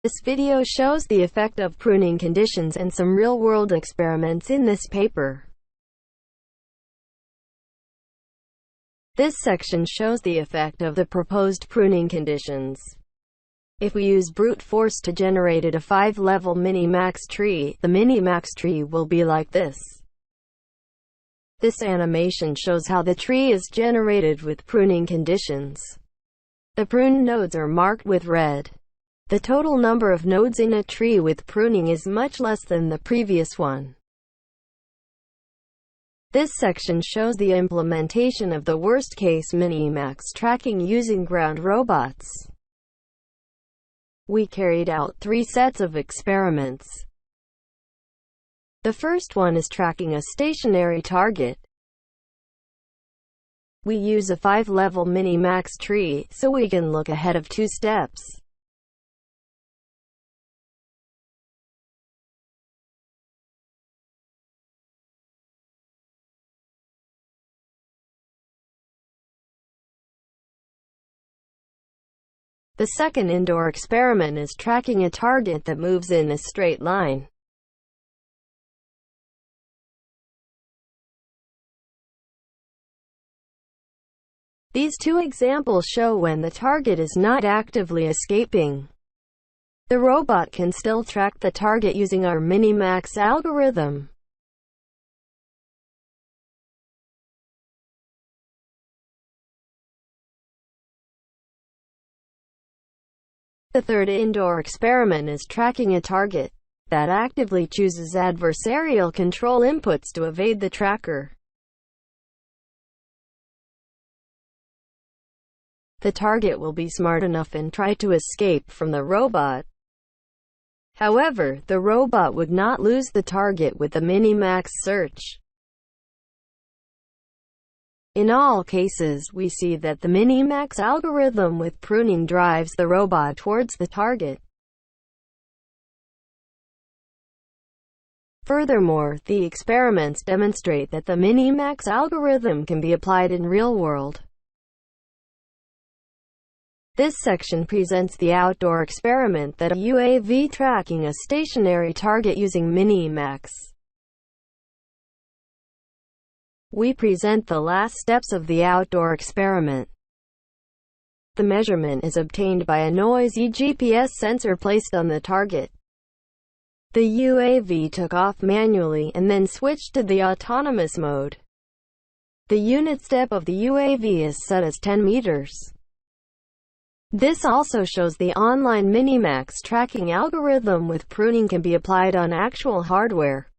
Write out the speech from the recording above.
This video shows the effect of pruning conditions and some real-world experiments in this paper. This section shows the effect of the proposed pruning conditions. If we use brute force to generate a 5-level mini-max tree, the mini-max tree will be like this. This animation shows how the tree is generated with pruning conditions. The pruned nodes are marked with red. The total number of nodes in a tree with pruning is much less than the previous one. This section shows the implementation of the worst-case mini-max tracking using ground robots. We carried out 3 sets of experiments. The first one is tracking a stationary target. We use a 5-level mini-max tree, so we can look ahead of 2 steps. The second indoor experiment is tracking a target that moves in a straight line. These 2 examples show when the target is not actively escaping. The robot can still track the target using our mini-max algorithm. The third indoor experiment is tracking a target that actively chooses adversarial control inputs to evade the tracker. The target will be smart enough and try to escape from the robot. However, the robot would not lose the target with the mini-max search. In all cases, we see that the mini-max algorithm with pruning drives the robot towards the target. Furthermore, the experiments demonstrate that the mini-max algorithm can be applied in real world. This section presents the outdoor experiment that a UAV tracking a stationary target using mini-max. We present the last steps of the outdoor experiment. The measurement is obtained by a noisy GPS sensor placed on the target. The UAV took off manually and then switched to the autonomous mode. The unit step of the UAV is set as 10 meters. This also shows the online mini-max tracking algorithm with pruning can be applied on actual hardware.